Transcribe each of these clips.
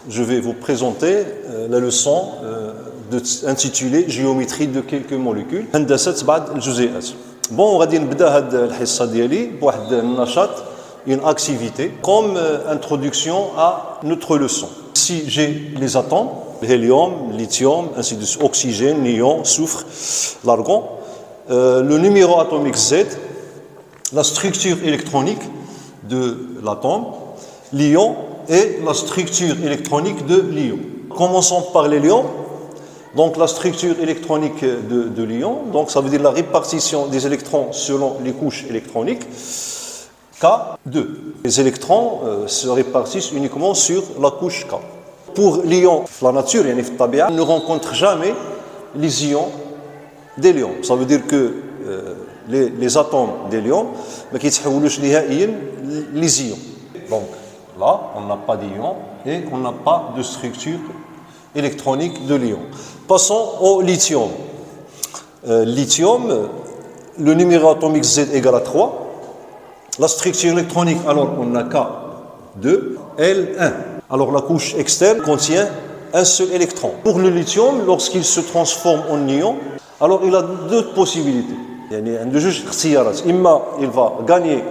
Je vais vous présenter la leçon intitulée Géométrie de quelques molécules. هندسة بعض الجزيئات. Bon, غادي نبدا هاد الحصة ديالي بواحد النشاط, une activité comme introduction à notre leçon. Si j'ai les atomes, l'hélium, lithium, ainsi de suite, oxygène, néon, soufre, l'argon, le numéro atomique Z, la structure électronique de l'atome, l'ion et la structure électronique de l'ion. Commençons par l'hélium. Donc la structure électronique de l'ion, donc ça veut dire la répartition des électrons selon les couches électroniques. K2. Les électrons se répartissent uniquement sur la couche K. Pour l'ion, la nature, on ne rencontre jamais les ions d'hélium. Ça veut dire que les atomes d'hélium ne sont pas les ions. Donc là, on n'a pas d'ion et on n'a pas de structure électronique de l'ion. Passons au lithium. Lithium, le numéro atomique Z égale à 3. La structure électronique, alors on a K2, L1. Alors la couche externe contient un seul électron. Pour le lithium, lorsqu'il se transforme en ion, alors il a deux possibilités. Il y a deux اختيارات. Il va gagner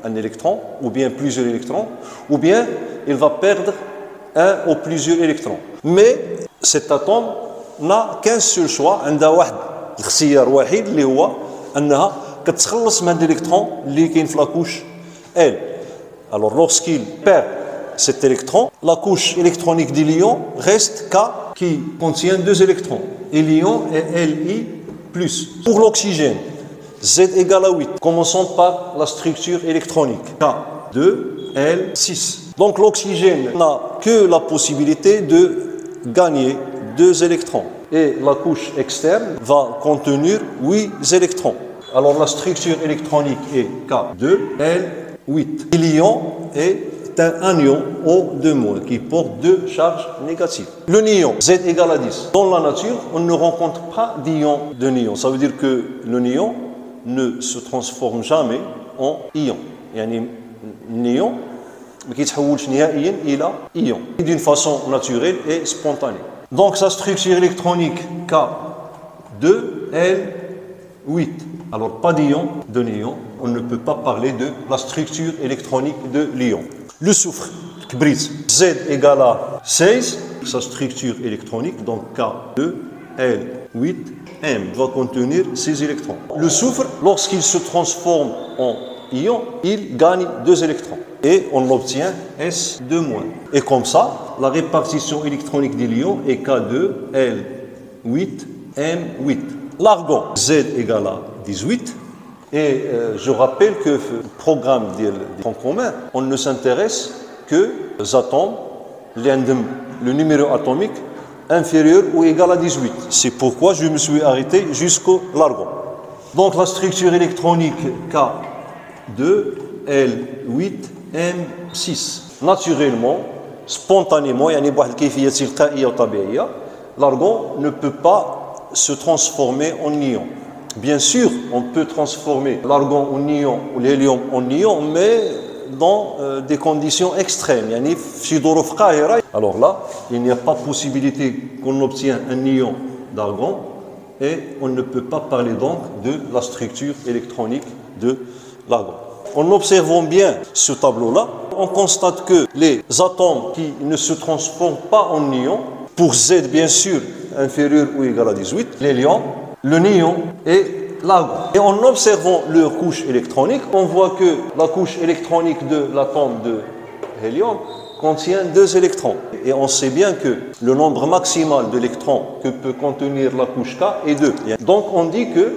un électron, ou bien plusieurs électrons, ou bien il va perdre un ou plusieurs électrons. Mais cet atome n'a qu'un seul choix, عندها واحد الاختيار وحيد اللي هو أنها كتخلص من هاد الإلكترون اللي كاين في la couche L. Alors lorsqu'il perd cet électron, la couche électronique de l'ion reste K qui contient deux électrons, et l'ion est Li+. Pour l'oxygène, Z égale à 8. Commençons par la structure électronique. K2, L6. Donc l'oxygène n'a que la possibilité de gagner deux électrons. Et la couche externe va contenir 8 électrons. Alors la structure électronique est K2, L8. L'ion est un ion O2- qui porte deux charges négatives. Le néon, Z égale à 10. Dans la nature, on ne rencontre pas d'ion de néon. Ça veut dire que le néon ne se transforme jamais en ion. يعني néon ما كيتحولش نهائيا الى ion d'une façon naturelle et spontanée. Donc sa structure électronique K2, L8. Alors pas d'ion de néon, on ne peut pas parler de la structure électronique de l'ion. Le soufre, kbrit, Z égale à 16, sa structure électronique, donc K2, L8, M va contenir 6 électrons. Le soufre, lorsqu'il se transforme en ion, il gagne 2 électrons et on obtient S2-. Et comme ça, la répartition électronique de l'ion est K2, L8, M8. L'argon, Z égale à 18. Et je rappelle que le programme des troncs communs, on ne s'intéresse que aux atomes, le numéro atomique inférieur ou égal à 18. C'est pourquoi je me suis arrêté jusqu'au l'argon. Donc la structure électronique K2, L8, M6. Naturellement, spontanément, l'argon ne peut pas se transformer en ion. Bien sûr, on peut transformer l'argon en ion ou l'hélium en ion, mais dans des conditions extrêmes. Alors là, il n'y a pas possibilité qu'on obtienne un ion d'argon et on ne peut pas parler donc de la structure électronique de l'argon. En observant bien ce tableau-là, on constate que les atomes qui ne se transforment pas en ion, pour Z bien sûr inférieur ou égal à 18, l'hélium, le néon et l'argon. Et en observant leur couche électronique, on voit que la couche électronique de l'atome de hélium contient 2 électrons. Et on sait bien que le nombre maximal d'électrons que peut contenir la couche K est 2. Donc on dit que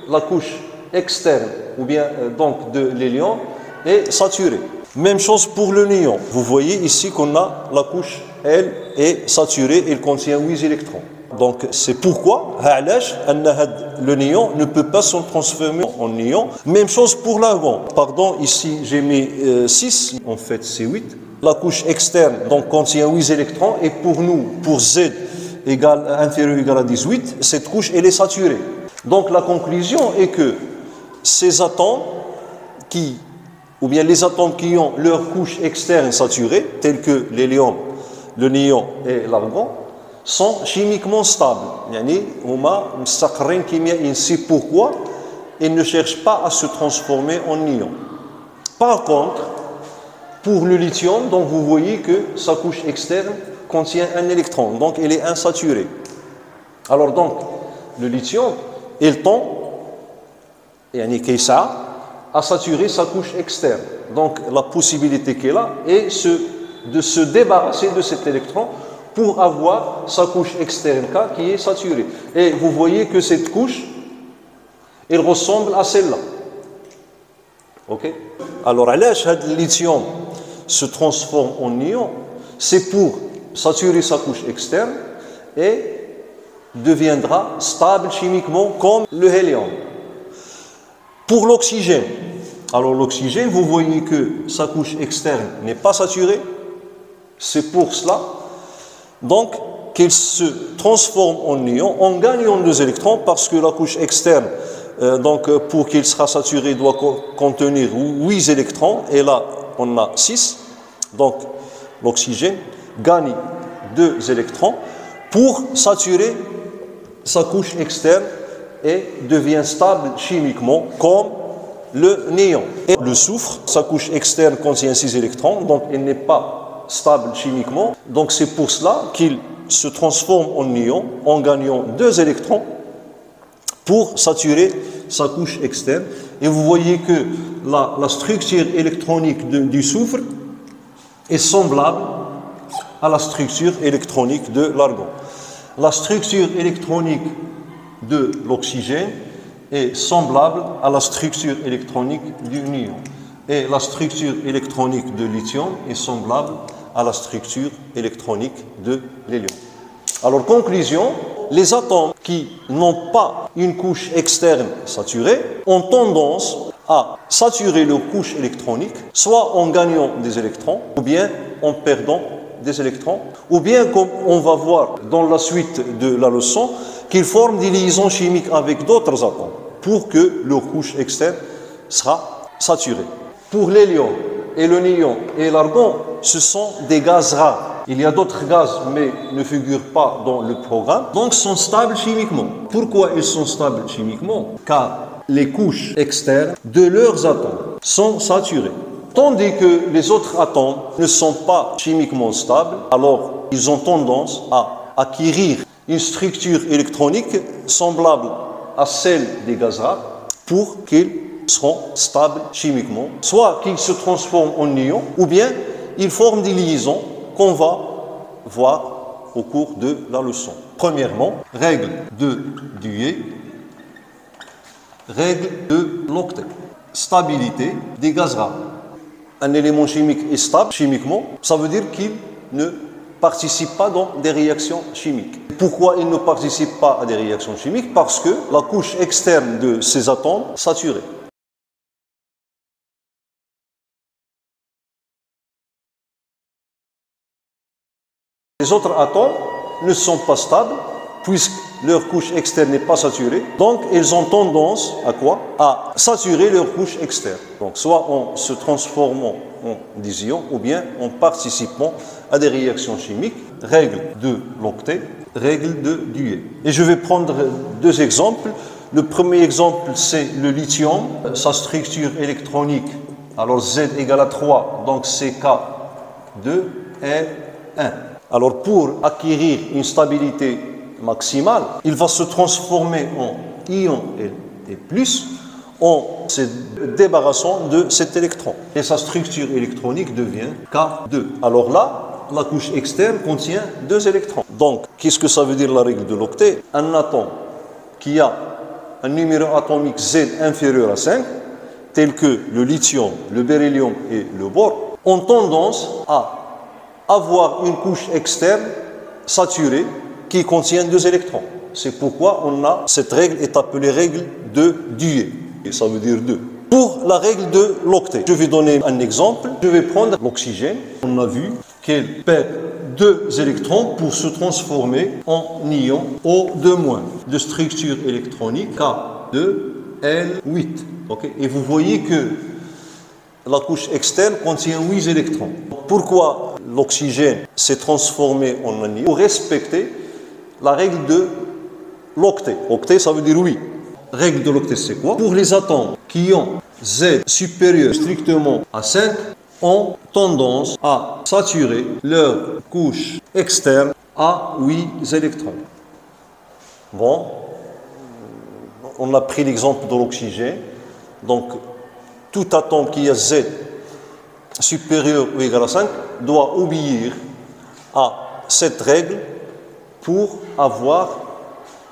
la couche externe ou bien donc de l'hélium est saturée. Même chose pour le néon. Vous voyez ici qu'on a la couche L est saturée, il contient 8 électrons. Donc c'est pourquoi le néon ne peut pas se transformer en néon. Même chose pour l'argon. Pardon, ici j'ai mis 6, en fait c'est 8. La couche externe donc contient 8 électrons et pour nous, pour Z inférieur ou égal à 18, cette couche elle est saturée. Donc la conclusion est que ces atomes ou bien les atomes qui ont leur couche externe saturée, tels que l'hélium, le néon et l'argon, sont chimiquement stables. C'est pourquoi ils ne cherchent pas à se transformer en néon. Par contre, pour le lithium, donc vous voyez que sa couche externe contient un électron, donc il est insaturé. Alors donc, le lithium, il tend à saturer sa couche externe. Donc la possibilité qu'il a est de se débarrasser de cet électron pour avoir sa couche externe K qui est saturée. Et vous voyez que cette couche, elle ressemble à celle-là. Ok? Alors, le lithium se transforme en ion, c'est pour saturer sa couche externe et deviendra stable chimiquement comme le hélium. Pour l'oxygène, alors l'oxygène, vous voyez que sa couche externe n'est pas saturée, c'est pour cela donc qu'il se transforme en ion en gagnant 2 électrons parce que la couche externe, donc pour qu'il sera saturé, doit contenir 8 électrons et là on a 6. Donc l'oxygène gagne 2 électrons pour saturer sa couche externe et devient stable chimiquement comme le néon. Et le soufre, sa couche externe contient 6 électrons, donc il n'est pas stable chimiquement. Donc c'est pour cela qu'il se transforme en néon en gagnant 2 électrons pour saturer sa couche externe. Et vous voyez que la structure électronique du soufre est semblable à la structure électronique de l'argon. La structure électronique de l'oxygène est semblable à la structure électronique du néon. Et la structure électronique de lithium est semblable à la structure électronique de l'hélium. Alors, conclusion, les atomes qui n'ont pas une couche externe saturée ont tendance à saturer leur couche électronique, soit en gagnant des électrons, ou bien en perdant des électrons, ou bien, comme on va voir dans la suite de la leçon, qu'ils forment des liaisons chimiques avec d'autres atomes pour que leur couche externe sera saturée. Pour l'hélium et le néon et l'argon, ce sont des gaz rares. Il y a d'autres gaz, mais ne figurent pas dans le programme, donc sont stables chimiquement. Pourquoi ils sont stables chimiquement? Car les couches externes de leurs atomes sont saturées. Tandis que les autres atomes ne sont pas chimiquement stables, alors ils ont tendance à acquérir une structure électronique semblable à celle des gaz rares pour qu'ils seront stables chimiquement, soit qu'ils se transforment en ions, ou bien ils forment des liaisons qu'on va voir au cours de la leçon. Premièrement, règle de Dewey, règle de l'octet, stabilité des gaz rares. Un élément chimique est stable chimiquement, ça veut dire qu'il ne participe pas dans des réactions chimiques. Pourquoi il ne participe pas à des réactions chimiques? Parce que la couche externe de ces atomes est saturée. Les autres atomes ne sont pas stables puisque leur couche externe n'est pas saturée. Donc, ils ont tendance à quoi? À saturer leur couche externe. Donc, soit en se transformant en des ions ou bien en participant à des réactions chimiques. Règle de l'octet, règle de Dewey. Et je vais prendre 2 exemples. Le premier exemple, c'est le lithium. Sa structure électronique, alors Z égale à 3, donc CK 2 et 1. Alors, pour acquérir une stabilité maximale, il va se transformer en ion et plus en se débarrassant de cet électron. Et sa structure électronique devient K2. Alors là, la couche externe contient 2 électrons. Donc, qu'est-ce que ça veut dire la règle de l'octet? Un atome qui a un numéro atomique Z inférieur à 5, tel que le lithium, le beryllium et le bore, ont tendance à avoir une couche externe saturée qui contient 2 électrons. C'est pourquoi cette règle est appelée règle de Dewey. Et ça veut dire 2. Pour la règle de l'octet, je vais donner un exemple. Je vais prendre l'oxygène. On a vu qu'elle perd 2 électrons pour se transformer en ion O2- de structure électronique K2L8. Okay? Et vous voyez que la couche externe contient 8 électrons. Pourquoi l'oxygène s'est transformé en anion pour respecter la règle de l'octet. Octet, ça veut dire oui. Règle de l'octet, c'est quoi? Pour les atomes qui ont Z supérieur strictement à 5, ont tendance à saturer leur couche externe à 8 électrons. Bon, on a pris l'exemple de l'oxygène. Donc, tout atome qui a Z supérieur ou égal à 5 doit obéir à cette règle pour avoir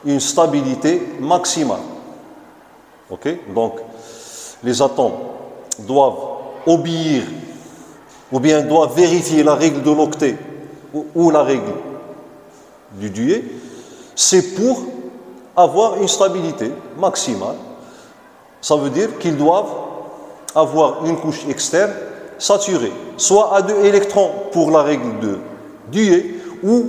une stabilité maximale. Okay? Donc, les atomes doivent obéir ou bien doivent vérifier la règle de l'octet ou la règle du duet. C'est pour avoir une stabilité maximale. Ça veut dire qu'ils doivent avoir une couche externe saturée, soit à 2 électrons pour la règle de duet ou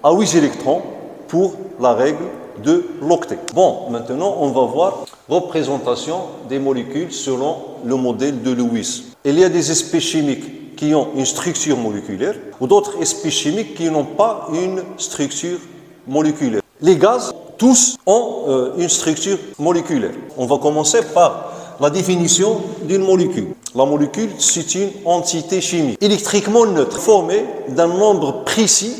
à 8 électrons pour la règle de l'octet. Bon, maintenant on va voir représentation des molécules selon le modèle de Lewis. Il y a des espèces chimiques qui ont une structure moléculaire ou d'autres espèces chimiques qui n'ont pas une structure moléculaire. Les gaz, tous ont une structure moléculaire. On va commencer par la définition d'une molécule. La molécule, c'est une entité chimique électriquement neutre, formée d'un nombre précis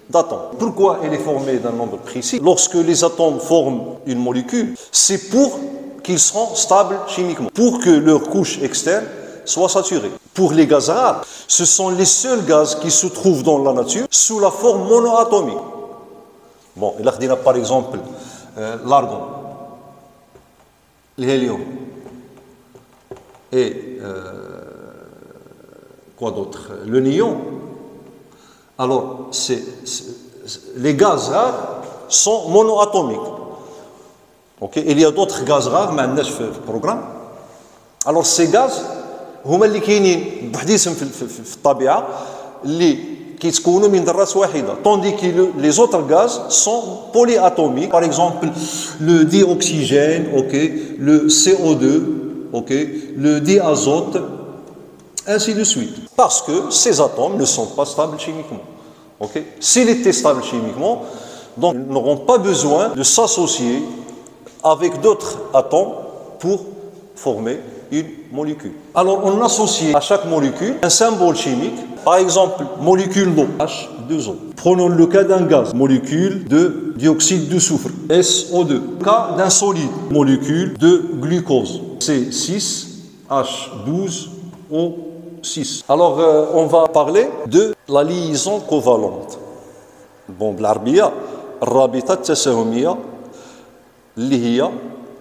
d'atomes. Pourquoi elle est formée d'un nombre précis? Lorsque les atomes forment une molécule, c'est pour qu'ils soient stables chimiquement, pour que leur couche externe soit saturée. Pour les gaz rares, ce sont les seuls gaz qui se trouvent dans la nature sous la forme monoatomique. Bon, il y a par exemple l'argon, l'hélium et quoi d'autre? Le néon. Alors, les gaz rares sont monoatomiques. Okay? Il y a d'autres gaz rares, mais on a fait le programme. Alors, ces gaz, هما اللي كاينين بوحديهم في الطبيعة اللي كيتكونوا من ذرات واحدة. Tandis que les autres gaz sont polyatomiques. Par exemple, le dioxygène, okay, le CO2, okay, le diazote, ainsi de suite. Parce que ces atomes ne sont pas stables chimiquement. Okay? S'ils étaient stables chimiquement, donc ils n'auront pas besoin de s'associer avec d'autres atomes pour former une molécule. Alors on associe à chaque molécule un symbole chimique. Par exemple, molécule d'eau, H2O. Prenons le cas d'un gaz, molécule de dioxyde de soufre, SO2. Cas d'un solide, molécule de glucose, C6H12O6. Alors, on va parler de la liaison covalente. Bon, بالعربية الرابطة التساهمية اللي هي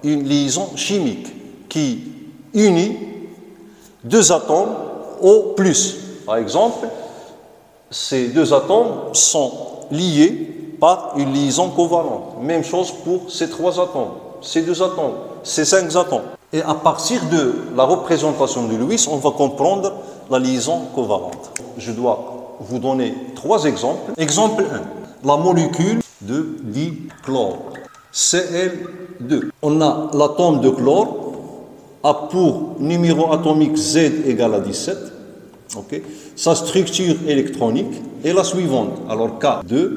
une liaison chimique qui unit deux atomes au plus. Par exemple, ces deux atomes sont liés par une liaison covalente. Même chose pour ces trois atomes, ces deux atomes, ces 5 atomes. Et à partir de la représentation de Lewis, on va comprendre la liaison covalente. Je dois vous donner 3 exemples. Exemple 1, la molécule de dichlore, Cl2. On a l'atome de chlore a pour numéro atomique Z égale à 17. Okay. Sa structure électronique est la suivante. Alors K2,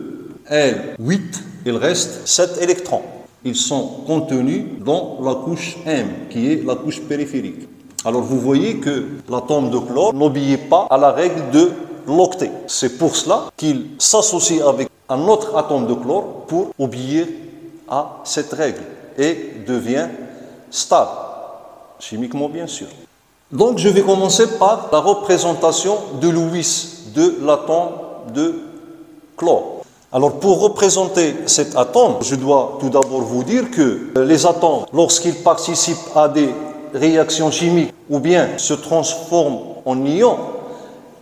L8, il reste 7 électrons. Ils sont contenus dans la couche M, qui est la couche périphérique. Alors vous voyez que l'atome de chlore n'obéit pas à la règle de l'octet. C'est pour cela qu'il s'associe avec un autre atome de chlore pour obéir à cette règle et devient stable, chimiquement bien sûr. Donc je vais commencer par la représentation de Lewis de l'atome de chlore. Alors pour représenter cet atome, je dois tout d'abord vous dire que les atomes, lorsqu'ils participent à des réactions chimiques ou bien se transforment en ions,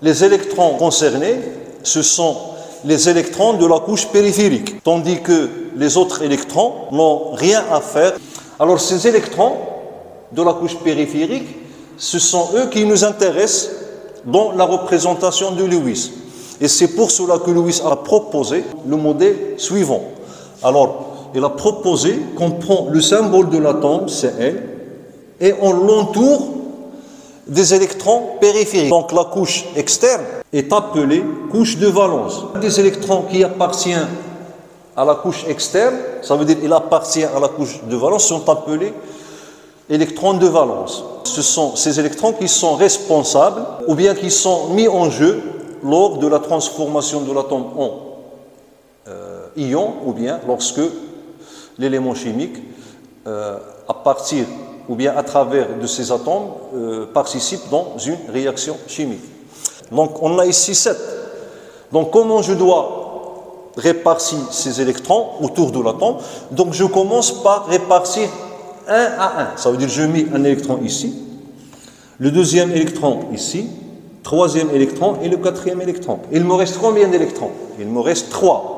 les électrons concernés, ce sont les électrons de la couche périphérique, tandis que les autres électrons n'ont rien à faire. Alors ces électrons de la couche périphérique, ce sont eux qui nous intéressent dans la représentation de Lewis. Et c'est pour cela que Lewis a proposé le modèle suivant. Alors, il a proposé qu'on prend le symbole de l'atome, Cl, et on l'entoure des électrons périphériques. Donc la couche externe est appelée couche de valence. Des électrons qui appartiennent à la couche externe, ça veut dire qu'il appartient à la couche de valence, sont appelés électrons de valence. Ce sont ces électrons qui sont responsables ou bien qui sont mis en jeu lors de la transformation de l'atome en ion ou bien lorsque l'élément chimique à partir ou bien à travers de ces atomes participe dans une réaction chimique. Donc on a ici 7. Donc comment je dois répartir ces électrons autour de l'atome? Donc je commence par répartir un à un. Ça veut dire que je mets un électron ici, le deuxième électron ici, troisième électron et le quatrième électron. Il me reste combien d'électrons? Il me reste 3.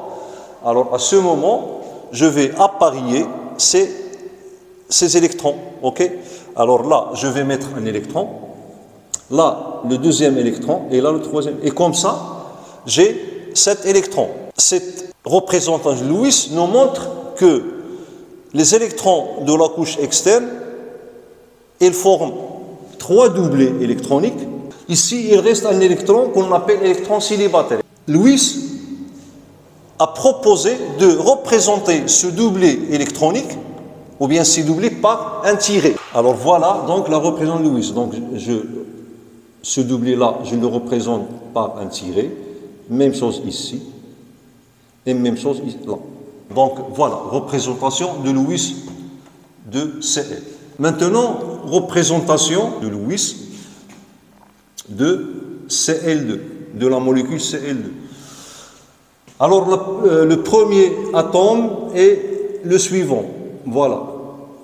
Alors à ce moment, je vais apparier ces électrons. Ok? Alors là, je vais mettre un électron, là le deuxième électron et là le troisième. Et comme ça, j'ai 7 électrons. Cette représentation de Lewis nous montre que les électrons de la couche externe, ils forment 3 doublés électroniques. Ici, il reste un électron qu'on appelle électron célibataire. Lewis a proposé de représenter ce doublé électronique, ou bien ces doublés, par un tiré. Alors voilà donc la représentation de Lewis. Donc ce doublé-là, je le représente par un tiré. Même chose ici. Et même chose ici, là. Donc voilà, représentation de Lewis de Cl. Maintenant, représentation de Lewis de Cl2, de la molécule Cl2. Alors le premier atome est le suivant. Voilà.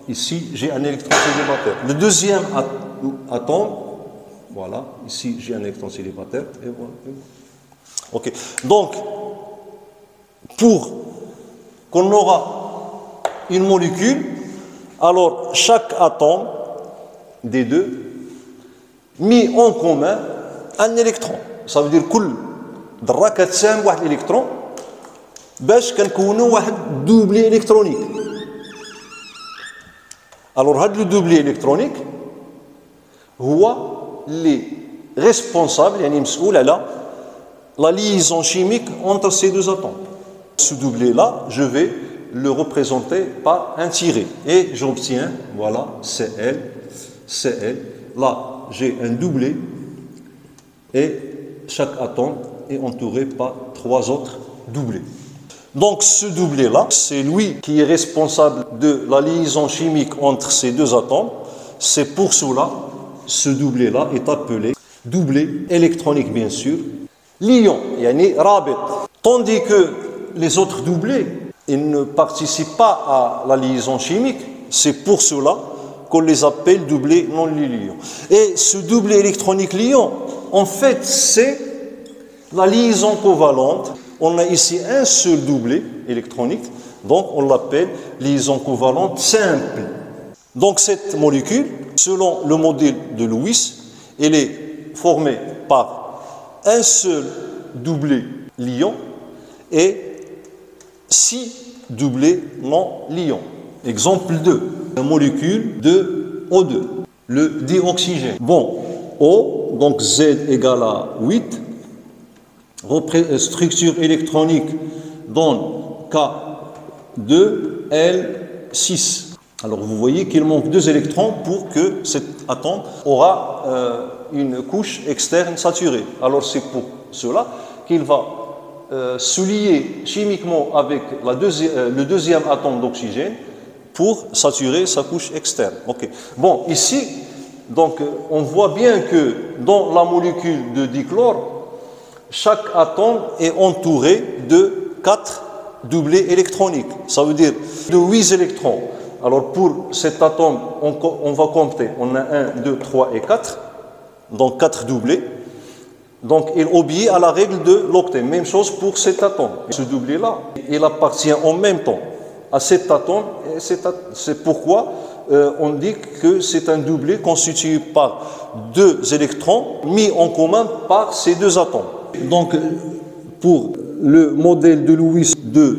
Ici, j'ai un électron célibataire. Le deuxième atome, voilà. Ici, j'ai un électron célibataire. Et voilà. Ok. Donc, pour qu'on aura une molécule, alors chaque atome des deux mis en commun un électron. Ça veut dire كل ذرة كتساهم واحد الإلكترون باش كنكونوا واحد دوبلي إلكترونيك. Alors هذا le doublé électronique هو اللي responsable يعني مسؤول على la liaison chimique entre ces deux atomes. Ce doublé-là, je vais le représenter par un tiré. Et j'obtiens, voilà, Cl, Cl. Là, j'ai un doublé et chaque atome est entouré par 3 autres doublés. Donc ce doublé-là, c'est lui qui est responsable de la liaison chimique entre ces deux atomes. C'est pour cela, ce doublé-là est appelé doublé électronique, bien sûr. L'ion, yani rabit. Tandis que les autres doublés, ils ne participent pas à la liaison chimique. C'est pour cela qu'on les appelle doublés non liants. Et ce doublé électronique liant, en fait, c'est la liaison covalente. On a ici un seul doublé électronique, donc on l'appelle liaison covalente simple. Donc cette molécule, selon le modèle de Lewis, elle est formée par un seul doublé liant et 6 doublés non liants. Exemple 2, la molécule de O2, le dioxygène. Bon, O, donc Z égale à 8, structure électronique donne K2L6. Alors vous voyez qu'il manque 2 électrons pour que cet atome aura une couche externe saturée. Alors c'est pour cela qu'il va se lier chimiquement avec le deuxième atome d'oxygène pour saturer sa couche externe. Okay. Bon, ici, donc, on voit bien que dans la molécule de dichlore, chaque atome est entouré de 4 doublés électroniques. Ça veut dire de 8 électrons. Alors pour cet atome, on va compter. On a 1, 2, 3 et 4. Donc 4 doublés. Donc il obéit à la règle de l'octet. Même chose pour cet atome. Ce doublé-là, il appartient en même temps à cet atome. C'est pourquoi on dit que c'est un doublé constitué par 2 électrons mis en commun par ces 2 atomes. Donc pour le modèle de Lewis de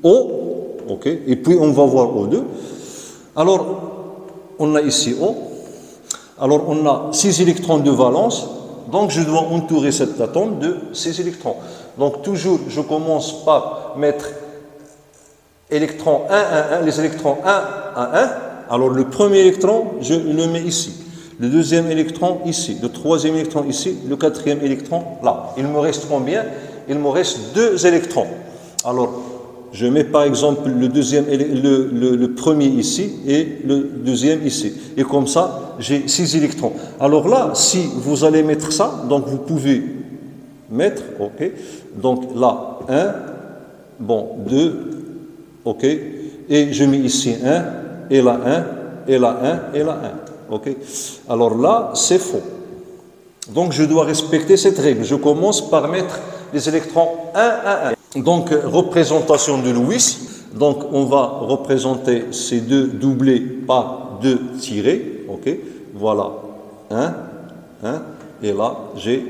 O, okay, et puis on va voir O2. Alors on a ici O. Alors on a 6 électrons de valence, donc je dois entourer cet atome de 6 électrons. Donc toujours je commence par mettre électrons 1, 1, 1, les électrons 1 à 1. Alors le premier électron, je le mets ici. Le deuxième électron ici. Le troisième électron ici. Le quatrième électron là. Il me reste combien? Il me reste 2 électrons. Alors je mets par exemple le premier ici et le deuxième ici. Et comme ça, j'ai 6 électrons. Alors là, si vous allez mettre ça, donc vous pouvez mettre, ok. Donc là, 1, bon, 2, ok. Et je mets ici 1, et là 1, et là 1, et là 1. Ok. Alors là, c'est faux. Donc je dois respecter cette règle. Je commence par mettre les électrons 1 à 1. Donc, représentation de Lewis. Donc, on va représenter ces deux doublés par 2 tirés. Ok, voilà, 1, 1, et là, j'ai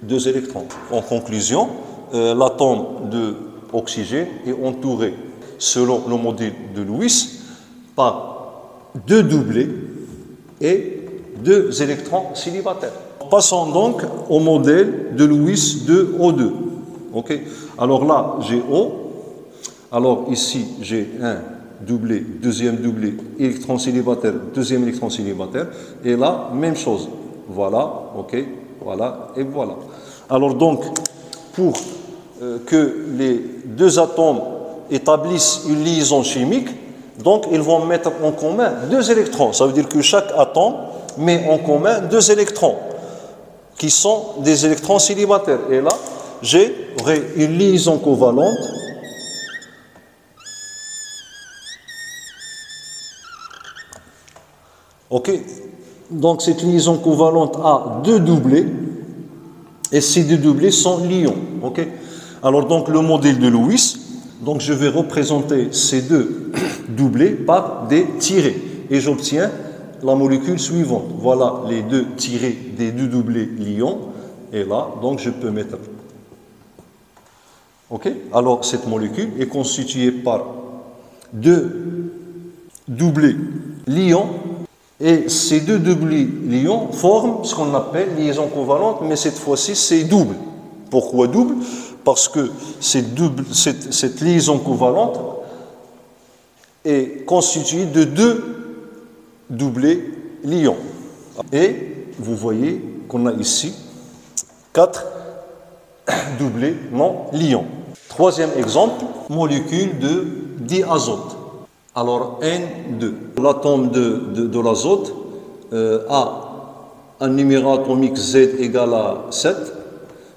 2 électrons. En conclusion, l'atome d'oxygène est entouré, selon le modèle de Lewis, par 2 doublés et 2 électrons célibataires. Passons donc au modèle de Lewis de O2. Ok, alors là, j'ai O. Alors ici, j'ai un doublé, deuxième doublé, électron célibataire, deuxième électron célibataire. Et là, même chose. Voilà, ok, voilà, et voilà. Alors donc, pour que les 2 atomes établissent une liaison chimique, donc ils vont mettre en commun 2 électrons. Ça veut dire que chaque atome met en commun 2 électrons, qui sont des électrons célibataires. Et là, j'aurai une liaison covalente ok, donc cette liaison covalente a 2 doublés et ces 2 doublés sont liants. Ok, alors donc le modèle de Lewis, donc je vais représenter ces 2 doublés par des tirés et j'obtiens la molécule suivante. Voilà les 2 tirés des 2 doublés liants et là donc je peux mettre. Ok, alors cette molécule est constituée par 2 doublés liants et ces 2 doublés liants forment ce qu'on appelle liaison covalente, mais cette fois-ci c'est double. Pourquoi double? Parce que cette liaison covalente est constituée de 2 doublés liants. Et vous voyez qu'on a ici 4 doublés non liants. Troisième exemple, molécule de diazote. Alors N2, l'atome de l'azote a un numéro atomique Z égale à 7,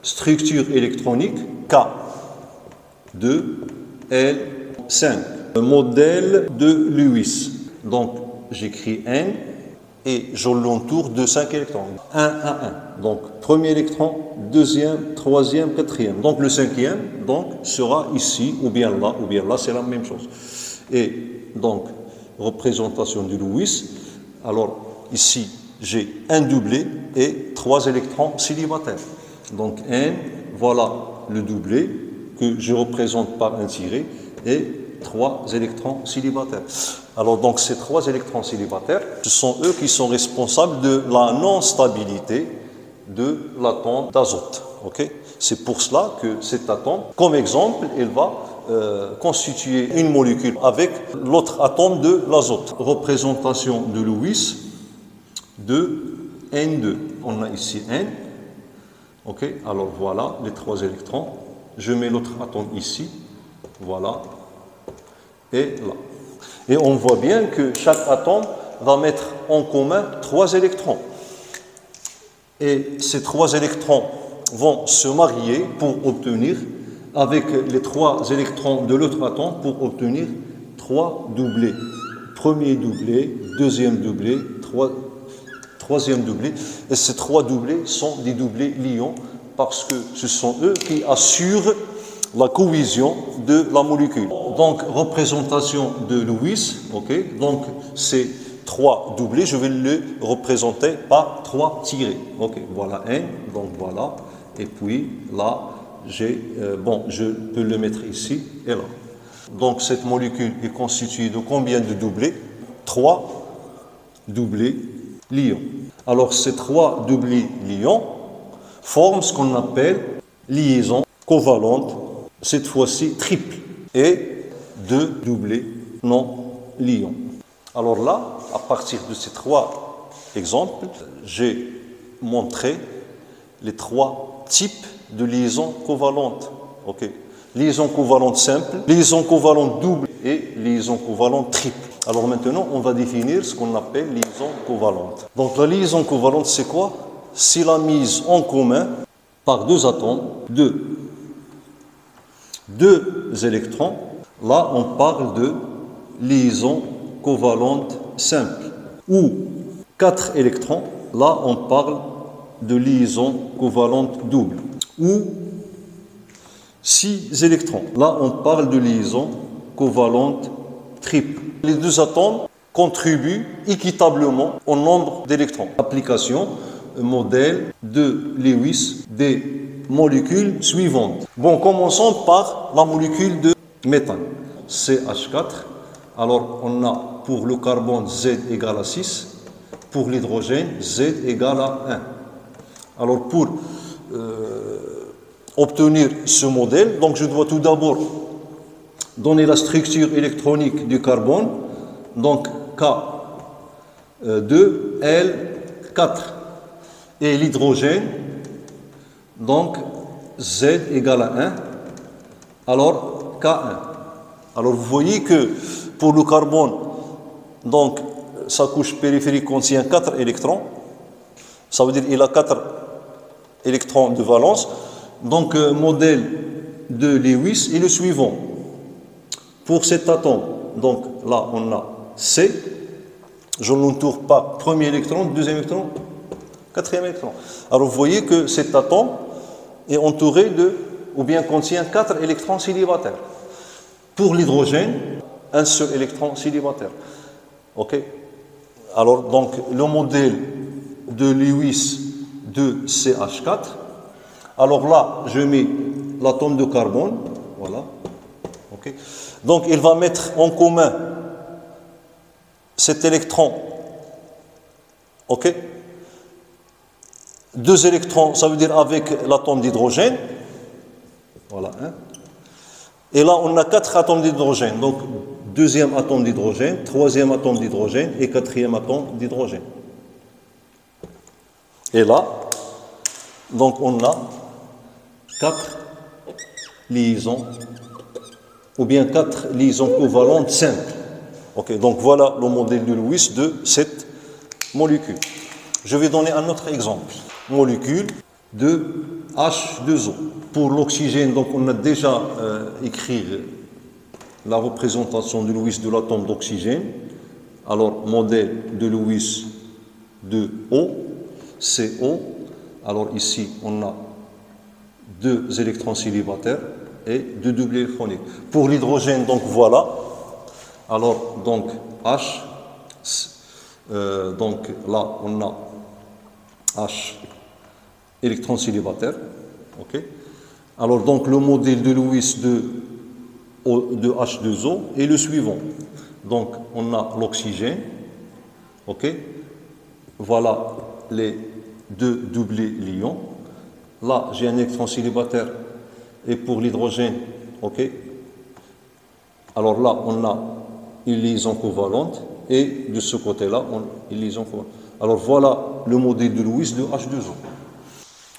structure électronique K2L5. Le modèle de Lewis. Donc j'écris N et je l'entoure de 5 électrons. 1 à 1. Donc premier électron, deuxième, troisième, quatrième. Donc le cinquième donc, sera ici ou bien là, c'est la même chose. Et donc, représentation de Lewis. Alors, ici, j'ai un doublé et 3 électrons célibataires. Donc, N, voilà le doublé que je représente par un tiré et 3 électrons célibataires. Alors, donc, ces 3 électrons célibataires, ce sont eux qui sont responsables de la non-stabilité de l'atome d'azote. Okay? C'est pour cela que cet atome, comme exemple, il va constituer une molécule avec l'autre atome de l'azote. Représentation de Lewis de N2. On a ici N. Ok, alors voilà les 3 électrons. Je mets l'autre atome ici. Voilà. Et là. Et on voit bien que chaque atome va mettre en commun 3 électrons. Et ces 3 électrons vont se marier pour obtenir, avec les 3 électrons de l'autre atome, pour obtenir 3 doublés. Premier doublé, deuxième doublé, troisième doublé. Et ces 3 doublés sont des doublés liants parce que ce sont eux qui assurent la cohésion de la molécule. Donc, représentation de Lewis, ok. Donc, ces 3 doublés, je vais les représenter par 3 tirés. Ok, voilà N, donc voilà. Et puis là, j'ai, je peux le mettre ici et là. Donc cette molécule est constituée de combien de doublés? 3 doublés liants. Alors ces trois doublés liants forment ce qu'on appelle liaison covalente, cette fois-ci triple, et deux doublés non liants. Alors là, à partir de ces trois exemples, j'ai montré les trois types de liaisons covalentes. Okay. Liaison covalente simple, liaison covalente double et liaison covalente triple. Alors maintenant, on va définir ce qu'on appelle liaison covalente. Donc la liaison covalente, c'est quoi? C'est la mise en commun par deux atomes de deux électrons. Là, on parle de liaison covalente simple. Ou quatre électrons. Là, on parle de liaison covalente double. Ou 6 électrons. Là, on parle de liaison covalente triple. Les deux atomes contribuent équitablement au nombre d'électrons. Application, modèle de Lewis des molécules suivantes. Bon, commençons par la molécule de méthane, CH4. Alors, on a pour le carbone Z égale à 6, pour l'hydrogène Z égale à 1. Alors, pour obtenir ce modèle, donc je dois tout d'abord donner la structure électronique du carbone, donc K2L4, et l'hydrogène, donc Z égale à 1, alors K1. Alors vous voyez que pour le carbone, donc sa couche périphérique contient 4 électrons, ça veut dire qu'il a 4 électrons de valence. Donc, modèle de Lewis est le suivant. Pour cet atome, donc là, on a C. Je n'entoure pas premier électron, deuxième électron, quatrième électron. Alors, vous voyez que cet atome est entouré de, ou bien contient 4 électrons célibataires. Pour l'hydrogène, un seul électron célibataire. OK? Alors, donc, le modèle de Lewis de CH4. Alors là, je mets l'atome de carbone, voilà. Okay. Donc, il va mettre en commun cet électron, ok. Deux électrons, ça veut dire avec l'atome d'hydrogène, voilà. Hein. Et là, on a 4 atomes d'hydrogène, donc deuxième atome d'hydrogène, troisième atome d'hydrogène et quatrième atome d'hydrogène. Et là, donc on a 4 liaisons, ou bien 4 liaisons covalentes simples. Okay, donc voilà le modèle de Lewis de cette molécule. Je vais donner un autre exemple. Molécule de H2O. Pour l'oxygène, donc on a déjà écrit la représentation de Lewis de l'atome d'oxygène. Alors, modèle de Lewis de O, CO. Alors ici, on a 2 électrons célibataires et 2 doubles électroniques. Pour l'hydrogène, donc voilà. Alors, donc H, donc là, on a H, électrons célibataires. OK. Alors, donc le modèle de Lewis de H2O est le suivant. Donc, on a l'oxygène. OK. Voilà les 2 doublés liants. Là, j'ai un électron célibataire. Et pour l'hydrogène, OK. Alors là, on a une liaison covalente. Et de ce côté-là, on a une liaison covalente. Alors voilà le modèle de Lewis de H2O.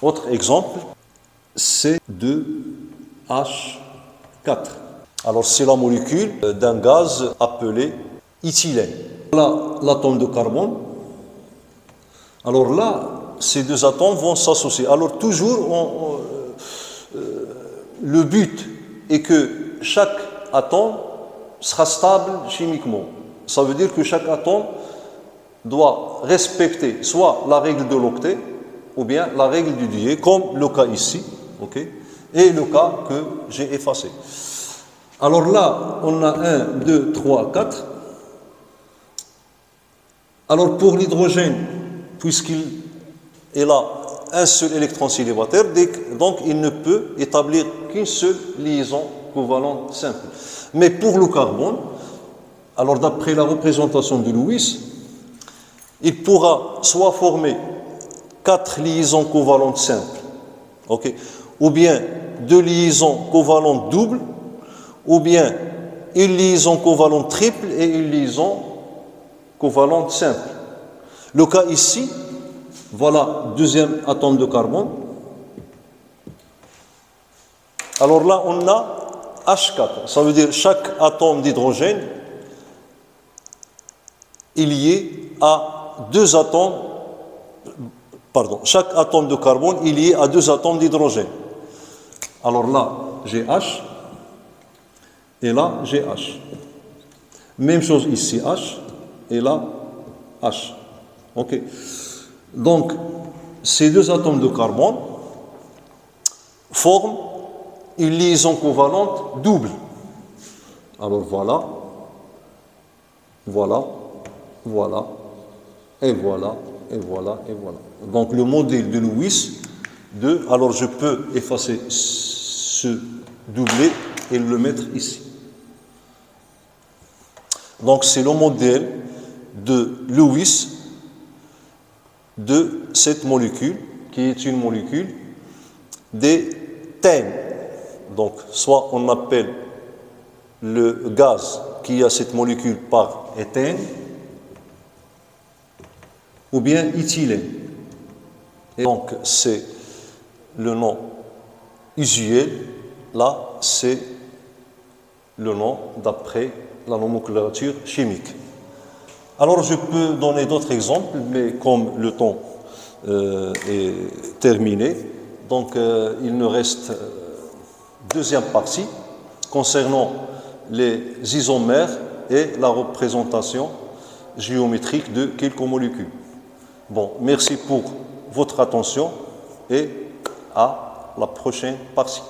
Autre exemple, C2H4. Alors c'est la molécule d'un gaz appelé éthylène. Là, l'atome de carbone. Alors là, ces deux atomes vont s'associer. Alors toujours, le but est que chaque atome sera stable chimiquement. Ça veut dire que chaque atome doit respecter soit la règle de l'octet ou bien la règle du Dié, comme le cas ici, okay, et le cas que j'ai effacé. Alors là, on a 1, 2, 3, 4. Alors pour l'hydrogène, puisqu'il a un seul électron célibataire, donc il ne peut établir qu'une seule liaison covalente simple. Mais pour le carbone, alors d'après la représentation de Lewis, il pourra soit former 4 liaisons covalentes simples, ok, ou bien 2 liaisons covalentes doubles, ou bien une liaison covalente triple et une liaison covalente simple. Le cas ici, voilà, deuxième atome de carbone. Alors là, on a H4. Ça veut dire chaque atome d'hydrogène est lié à 2 atomes, pardon, chaque atome de carbone est lié à 2 atomes d'hydrogène. Alors là, j'ai H, et là, j'ai H. Même chose ici, H, et là, H. Ok. Donc, ces 2 atomes de carbone forment une liaison covalente double. Alors voilà, voilà, voilà, et voilà, et voilà, et voilà. Donc le modèle de Lewis alors je peux effacer ce doublé et le mettre ici. Donc c'est le modèle de Lewis de cette molécule, qui est une molécule d'éthène. Donc, soit on appelle le gaz qui a cette molécule par éthène, ou bien éthylène. Et donc, c'est le nom usuel. Là, c'est le nom d'après la nomenclature chimique. Alors, je peux donner d'autres exemples, mais comme le temps est terminé, donc il nous reste deuxième partie concernant les isomères et la représentation géométrique de quelques molécules. Bon, merci pour votre attention et à la prochaine partie.